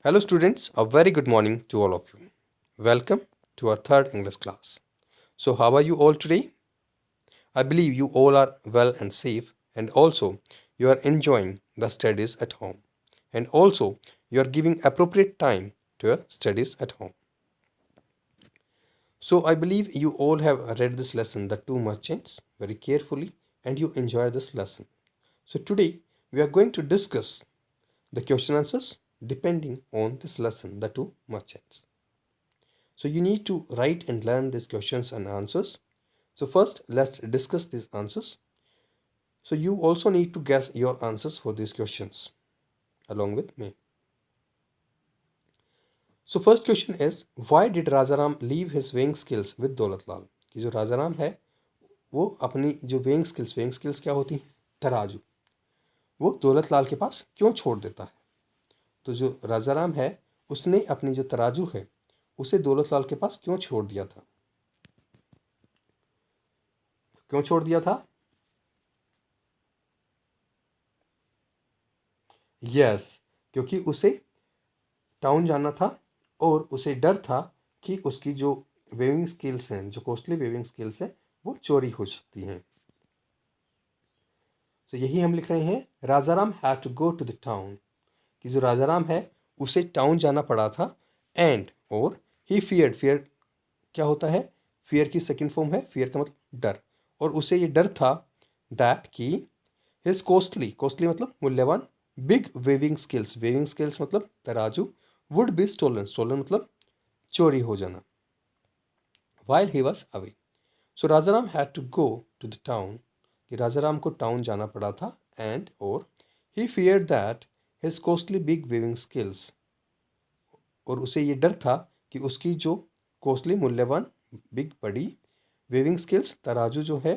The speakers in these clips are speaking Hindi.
Hello, students. A very good morning to all of you. Welcome to our third English class. So, how are you all today? I believe you all are well and safe, and also you are enjoying the studies at home, and also you are giving appropriate time to your studies at home. So, I believe you all have read this lesson, The Two Merchants, very carefully, and you enjoy this lesson. So, today we are going to discuss the question answers depending on this lesson, The Two Merchants. So you need to write and learn these questions and answers. So first, let's discuss these answers. So you also need to guess your answers for these questions along with me. So first question is, why did Rajaram leave his weighing skills with Dolatlal? कि जो राजाराम है वो अपनी जो weighing skills क्या होती हैं? तराजू, वो दौलतलाल के पास क्यों छोड़ देता है? तो जो राजाराम है उसने अपनी जो तराजू है उसे दौलतलाल के पास क्यों छोड़ दिया था? क्यों छोड़ दिया था? यस, क्योंकि उसे टाउन जाना था और उसे डर था कि उसकी जो वेविंग स्किल्स हैं, जो कॉस्टली वेविंग स्किल्स हैं, वो चोरी हो सकती हैं. तो यही हम लिख रहे हैं, Rajaram had to go to the town, कि जो राजाराम है उसे टाउन जाना पड़ा था. एंड और ही फियर क्या होता है? फियर की सेकंड फॉर्म है, फियर का मतलब डर, और उसे ये डर था दैट कि हिज कॉस्टली मतलब मूल्यवान, बिग वेविंग स्किल्स मतलब तराजू, वुड बी स्टोलन मतलब चोरी हो जाना, while he was away. So Rajaram had to go to the town, कि राजाराम को टाउन जाना पड़ा था. एंड और he fear that his costly big weaving skills, और उसे ये डर था कि उसकी जो कॉस्टली मूल्यवान बिग बड़ी वेविंग स्किल्स तराजू जो है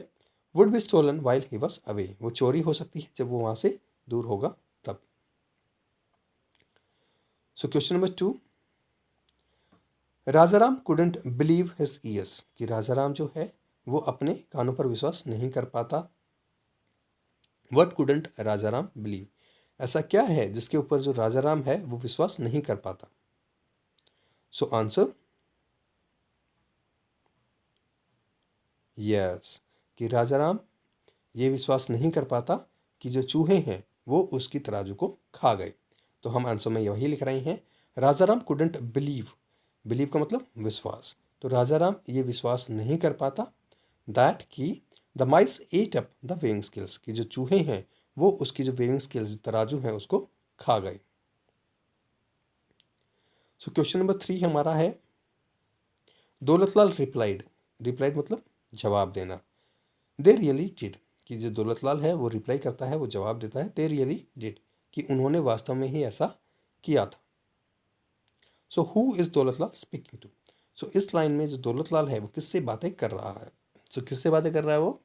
would be stolen while he was away, वो चोरी हो सकती है जब वो वहाँ से दूर होगा तब. So question number 2, Rajaram couldn't believe his years, कि राजाराम जो है वो अपने कानों पर विश्वास नहीं कर पाता. व्हाट कुडंट राजाराम बिलीव, ऐसा क्या है जिसके ऊपर जो राजाराम है वो विश्वास नहीं कर पाता? सो आंसर यस, कि राजाराम ये विश्वास नहीं कर पाता कि जो चूहे हैं वो उसकी तराजू को खा गए. तो हम आंसर में यही लिख रहे हैं, राजाराम कुडंट बिलीव का मतलब विश्वास. तो राजाराम ये विश्वास नहीं कर पाता दैट कि the mice ate up the weighing scales, कि जो चूहे हैं वो उसकी जो वेइंग स्किल्स तराजू हैं उसको खा गए. सो क्वेश्चन नंबर 3 हमारा है, दौलतलाल रिप्लाइड मतलब जवाब देना. दे रियली डिड, कि जो दौलतलाल है वो रिप्लाई करता है, वो जवाब देता है, दे रियली डिड, कि उन्होंने वास्तव में ही ऐसा किया था. So who is Daulatlal speaking to, so इस लाइन में जो दौलतलाल है वो किससे बातें कर रहा है? सो किससे बातें कर रहा है वो?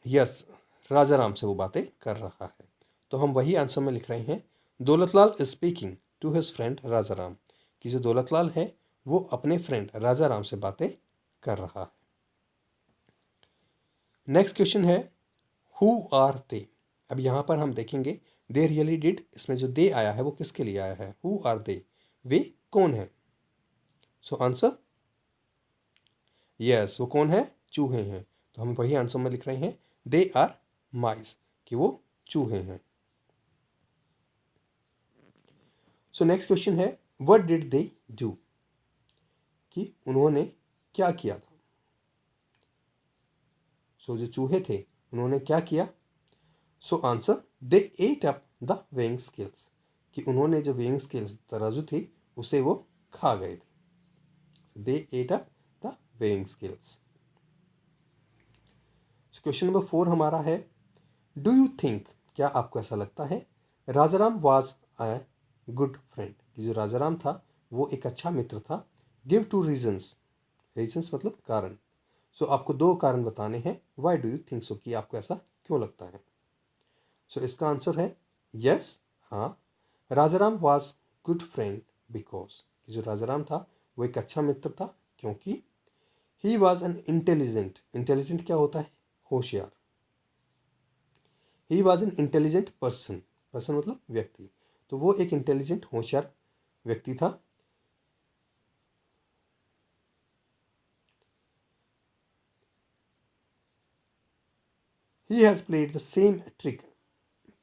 यस, राजाराम से वो बातें कर रहा है. तो हम वही आंसर में लिख रहे हैं, Daulatlal is speaking to his friend Rajaram, कि जो दौलतलाल है वो अपने फ्रेंड राजाराम से बातें कर रहा है. नेक्स्ट क्वेश्चन है, हु आर दे. अब यहाँ पर हम देखेंगे दे रियली डिड, इसमें जो दे आया है वो किसके लिए आया है? हु आर दे, वे कौन है? सो आंसर यस, वो कौन है? चूहे हैं. तो हम वही आंसर में लिख रहे हैं, दे आर माइस, कि वो चूहे हैं. सो नेक्स्ट क्वेश्चन है, व्हाट डिड दे डू, कि उन्होंने क्या किया था? सो जो चूहे थे उन्होंने क्या किया? So answer, they ate up the weighing scales, कि उन्होंने जो वेइंग स्केल्स तराजू थी उसे वो खा गए थे. They ate up the weighing scales. Question number 4 हमारा है, डू यू थिंक, क्या आपको ऐसा लगता है, Rajaram was a good friend, कि जो राजाराम था वो एक अच्छा मित्र था. गिव टू रीजंस, रीजंस मतलब कारण. सो आपको दो कारण बताने हैं, why do you think so, कि आपको ऐसा क्यों लगता है? सो इसका आंसर है यस, हाँ, Rajaram was good friend because, कि जो राजाराम था वो एक अच्छा मित्र था क्योंकि ही वॉज एन इंटेलिजेंट क्या होता है? होशियार. He was an intelligent person मतलब व्यक्ति. तो वो एक इंटेलिजेंट होशियार व्यक्ति था। He has played the same trick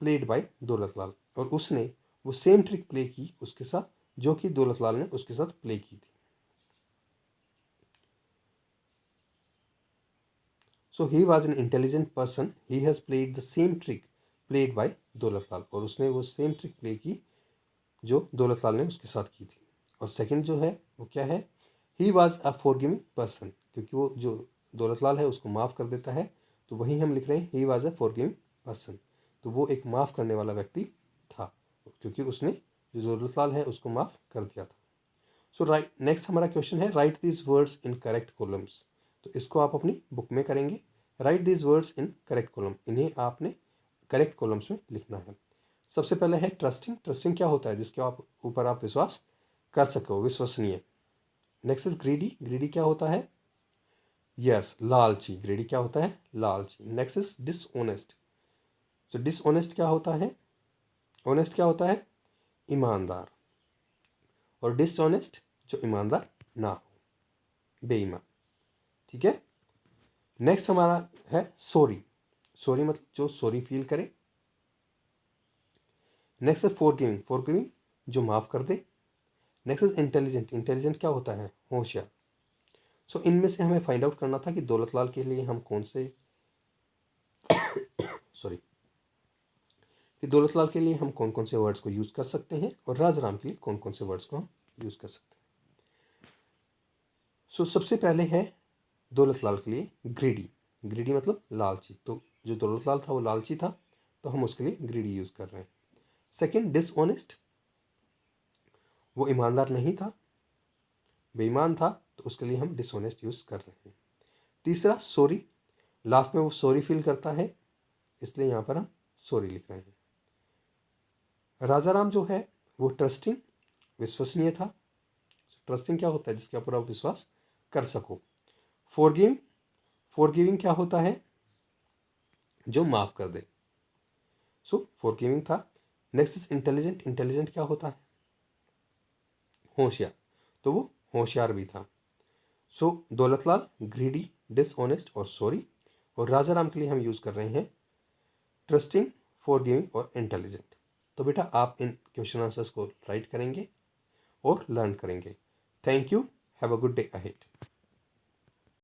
played by Daulatlal, और उसने वो सेम ट्रिक प्ले की उसके साथ जो कि दौलतलाल ने उसके साथ प्ले की थी। So he was an intelligent person, he has played the same trick played by Daulatlal, और उसने वो सेम ट्रिक प्ले की जो दौलतलाल ने उसके साथ की थी। और सेकंड जो है वो क्या है, he was a forgiving person, क्योंकि वो जो दौलतलाल है उसको माफ़ कर देता है, तो वहीं हम लिख रहे हैं he was a forgiving person, तो वो एक माफ़ करने वाला व्यक्ति था, क्योंकि उसने जो दौलतलाल है उसको माफ़ कर दिया था। सो राइट, नेक्स्ट हमारा क्वेश्चन है right this words in correct columns. तो इसको आप अपनी बुक में करेंगे, right this words in correct column, इन्हें आपने करेक्ट कॉलम्स में लिखना है। सबसे पहले है ट्रस्टिंग, ट्रस्टिंग क्या होता है, जिसके ऊपर आप विश्वास कर सको, विश्वसनीय। नेक्स्ट इज ग्रीडी, ग्रीडी क्या होता है, यस लालची, ग्रीडी क्या होता है, लालची। नेक्स्ट इज डिसऑनेस्ट, तो डिसऑनेस्ट क्या होता है, ऑनेस्ट क्या होता है, ईमानदार, और डिसऑनेस्ट जो ईमानदार ना हो, बेईमान, ठीक है। नेक्स्ट हमारा है सॉरी, सॉरी मतलब जो सॉरी फील करे। नेक्स्ट है फॉरगिविंग, फॉरगिविंग जो माफ़ कर दे। नेक्स्ट इज इंटेलिजेंट, इंटेलिजेंट क्या होता है, होशियार। सो इनमें से हमें फाइंड आउट करना था कि दौलतलाल के लिए हम कौन से सॉरी कि दौलतलाल के लिए हम कौन कौन से वर्ड्स को यूज़ कर सकते हैं और राजाराम के लिए कौन कौन से वर्ड्स को हम यूज़ कर सकते हैं। सो सबसे पहले है दौलतलाल के लिए ग्रीडी, ग्रीडी मतलब लालची, तो जो दौलतलाल था वो लालची था, तो हम उसके लिए ग्रीडी यूज़ कर रहे हैं। सेकेंड डिसऑनेस्ट, वो ईमानदार नहीं था, बेईमान था, तो उसके लिए हम डिसऑनेस्ट यूज़ कर रहे हैं। तीसरा सॉरी, लास्ट में वो सॉरी फील करता है, इसलिए यहाँ पर हम सॉरी लिख रहे हैं। राजाराम जो है वो ट्रस्टिंग, विश्वसनीय था। ट्रस्टिंग क्या होता है, जिसके ऊपर आप विश्वास कर सको। फॉरगिव, फॉरगिविंग क्या होता है, जो माफ़ कर दे। सो फॉरगिविंग था। नेक्स्ट इज इंटेलिजेंट, इंटेलिजेंट क्या होता है, होशियार, तो वो होशियार भी था। सो दौलतलाल ग्रीडी, डिसऑनेस्ट और सॉरी, और राजाराम के लिए हम यूज़ कर रहे हैं ट्रस्टिंग, फॉरगिविंग और इंटेलिजेंट। तो बेटा आप इन क्वेश्चन आंसर्स को राइट करेंगे और लर्न करेंगे। Thank you, have a good day ahead.